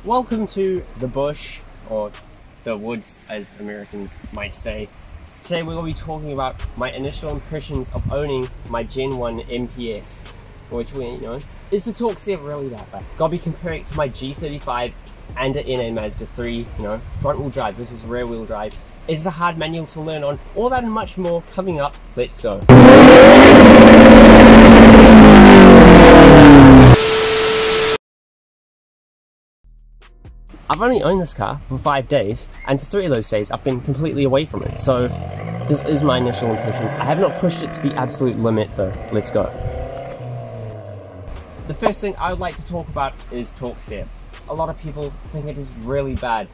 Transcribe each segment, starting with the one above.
Welcome to the bush, or the woods as Americans might say. Today we're going to be talking about my initial impressions of owning my Gen 1 MPS. Which, is the torque steer really that bad? Gotta be comparing it to my G35 and an NA Mazda 3, front wheel drive versus rear wheel drive. Is it a hard manual to learn on? All that and much more coming up. Let's go. I've only owned this car for 5 days, and for 3 of those days I've been completely away from it. So this is my initial impressions. I have not pushed it to the absolute limit, so let's go. The first thing I would like to talk about is torque steer. A lot of people think it is really bad.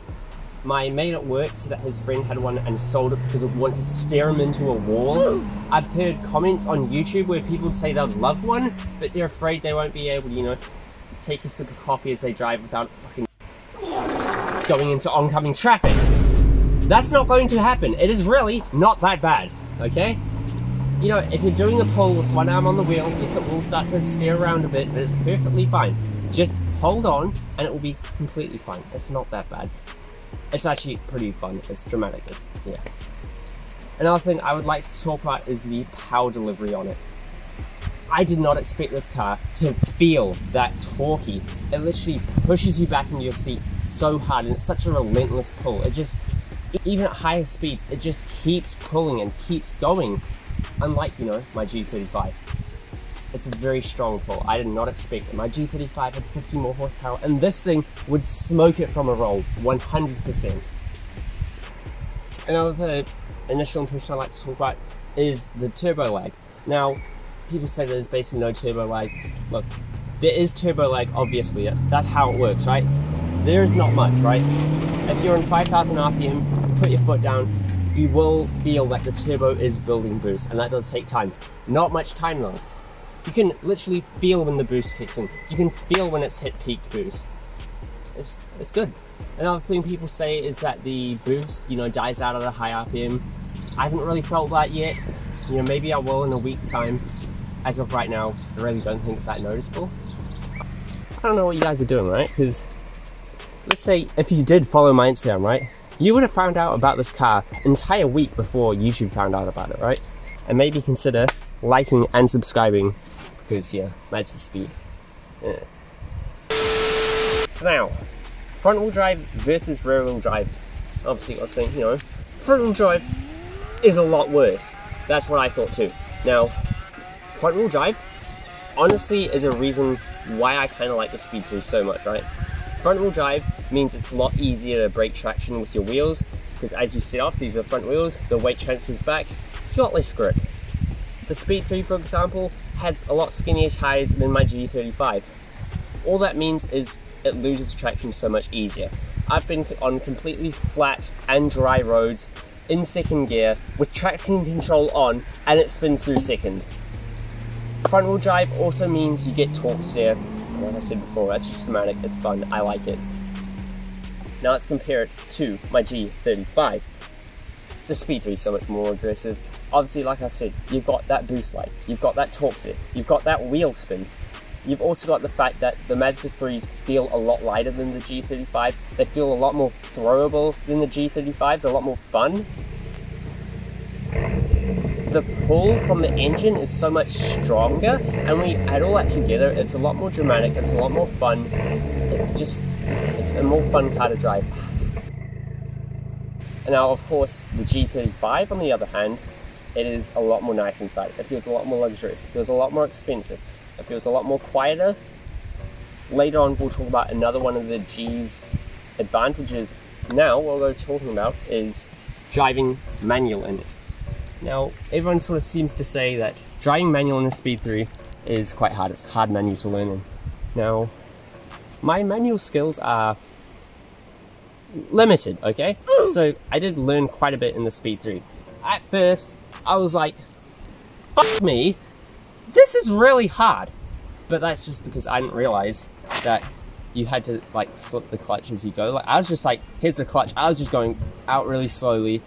My mate at work said that his friend had one and sold it because it wanted to steer him into a wall. I've heard comments on YouTube where people would say they'd love one, but they're afraid they won't be able to, take a sip of coffee as they drive without fucking going into oncoming traffic. That's not going to happen. It is really not that bad, okay? If you're doing a pull with one arm on the wheel, yes, it will start to steer around a bit, but it's perfectly fine. Just hold on and it will be completely fine. It's not that bad. It's actually pretty fun. It's dramatic. Yeah. Another thing I would like to talk about is the power delivery on it. I did not expect this car to feel that torquey. It literally pushes you back into your seat so hard, and it's such a relentless pull. It just, even at higher speeds, it just keeps pulling and keeps going. Unlike, my G35. It's a very strong pull. I did not expect it. My G35 had 50 more horsepower, and this thing would smoke it from a roll, 100%. Another initial impression I like to talk about is the turbo lag. Now, people say there's basically no turbo lag. Look, there is turbo lag, obviously. That's how it works, right? There is not much, right? If you're on 5,000 RPM, you put your foot down, you will feel that the turbo is building boost, and that does take time. Not much time though. You can literally feel when the boost kicks in. You can feel when it's hit peak boost. It's good. Another thing people say is that the boost, dies out at a high RPM. I haven't really felt that yet. Maybe I will in a week's time. As of right now, I really don't think it's that noticeable. I don't know what you guys are doing, right? Because let's say if you did follow my Instagram, right? You would have found out about this car an entire week before YouTube found out about it, right? And maybe consider liking and subscribing, because yeah, Mazda Speed. Yeah. So now, front wheel drive versus rear wheel drive. Obviously, I was thinking, front wheel drive is a lot worse. That's what I thought too. Now, front wheel drive, honestly, is a reason why I kind of like the Speed 3 so much, right? Front wheel drive means it's a lot easier to break traction with your wheels, because as you set off, these are front wheels, the weight transfers back, you got less grip. The Speed 3, for example, has a lot skinnier tires than my G35. All that means is it loses traction so much easier. I've been on completely flat and dry roads in second gear with traction control on, and it spins through second. Front wheel drive also means you get torque steer. Like I said before, that's just dramatic, it's fun, I like it. Now let's compare it to my G35. The Speed 3 is so much more aggressive. Obviously, like I've said, you've got that boost light, you've got that torque steer, you've got that wheel spin. You've also got the fact that the Mazda 3s feel a lot lighter than the G35s. They feel a lot more throwable than the G35s, a lot more fun. The pull from the engine is so much stronger, and when you add all that together, it's a lot more dramatic, it's a lot more fun. It's a more fun car to drive. And now, of course, the G35, on the other hand, it is a lot more nice inside. It feels a lot more luxurious, it feels a lot more expensive, it feels a lot more quieter. Later on, we'll talk about another one of the G's advantages. Now, what we're talking about is driving manual in it. Now, everyone sort of seems to say that driving manual in a Speed 3 is quite hard. It's a hard manual to learn in. Now, my manual skills are limited, okay? So, I did learn quite a bit in the Speed 3. At first, I was like, fuck me, this is really hard. But that's just because I didn't realize that you had to, slip the clutch as you go. I was just like, here's the clutch. I was just going out really slowly.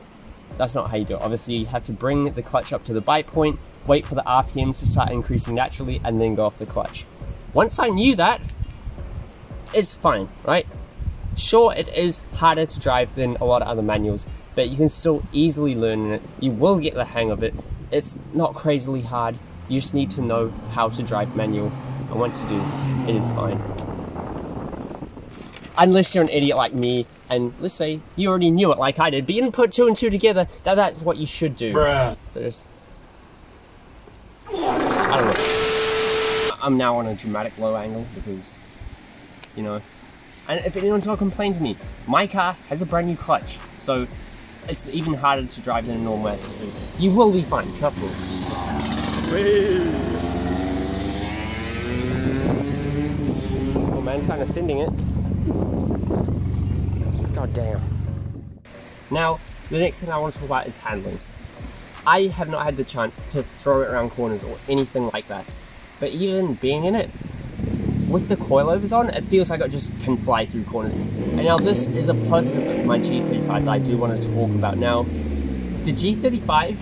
That's not how you do it. Obviously, you have to bring the clutch up to the bite point, wait for the RPMs to start increasing naturally, and then go off the clutch. Once I knew that, it's fine, right? Sure, it is harder to drive than a lot of other manuals, but you can still easily learn it. You will get the hang of it. It's not crazily hard. You just need to know how to drive manual, and once you do, it is fine. Unless you're an idiot like me, and let's say you already knew it like I did, but you didn't put 2 and 2 together, that's what you should do. Bruh. So just, I don't know. I'm now on a dramatic low angle because, you know, and if anyone's gonna complain to me, my car has a brand new clutch, so it's even harder to drive than a normal Mazda 3. You will be fine, trust me. Oh man, it's kind of sending it. God damn. Now, the next thing I want to talk about is handling. I have not had the chance to throw it around corners or anything like that, but even being in it, with the coilovers on, it feels like it just can fly through corners. And now this is a positive of my G35 that I do want to talk about. Now, the G35,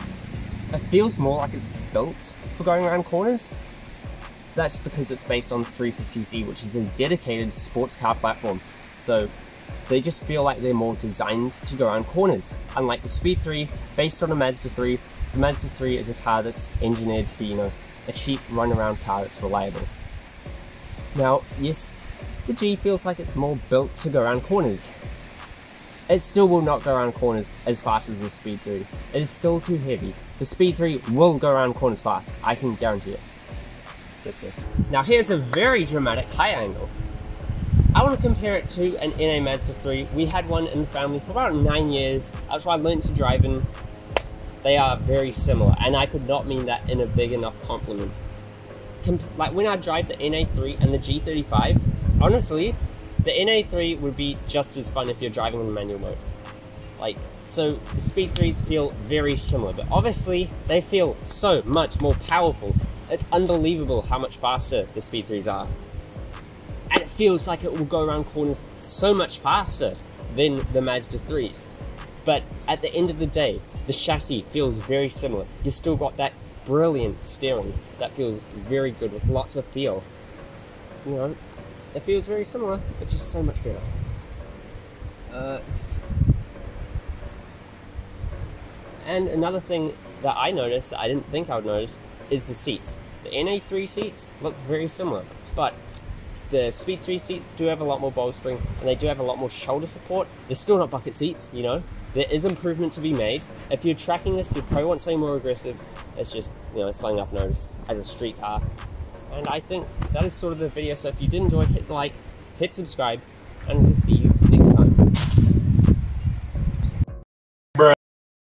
it feels more like it's built for going around corners. That's because it's based on 350Z, which is a dedicated sports car platform. So they just feel like they're more designed to go around corners. Unlike the Speed 3, based on a Mazda 3, the Mazda 3 is a car that's engineered to be, you know, a cheap run-around car that's reliable. Now, yes, the G feels like it's more built to go around corners. It still will not go around corners as fast as the Speed 3. It is still too heavy. The Speed 3 will go around corners fast, I can guarantee it. Now here's a very dramatic high angle. I want to compare it to an NA Mazda 3. We had one in the family for about 9 years. That's why I learned to drive in. They are very similar, and I could not mean that in a big enough compliment. Like when I drive the NA3 and the G35, honestly, the NA3 would be just as fun if you're driving in the manual mode. Like, so the Speed 3s feel very similar, but obviously they feel so much more powerful. It's unbelievable how much faster the Speed 3s are. And it feels like it will go around corners so much faster than the Mazda 3s. But at the end of the day, the chassis feels very similar. You've still got that brilliant steering that feels very good with lots of feel. You know, it feels very similar, but just so much better. And another thing that I noticed, I didn't think I would notice, is the seats. The NA3 seats look very similar, but the Speed 3 seats do have a lot more bolstering, and they do have a lot more shoulder support. They're still not bucket seats, you know. There is improvement to be made. If you're tracking this, you probably want something more aggressive. It's just, you know, something I've noticed as a street car. And I think that is sort of the video. So if you did enjoy, hit like, hit subscribe, and we'll see you next time.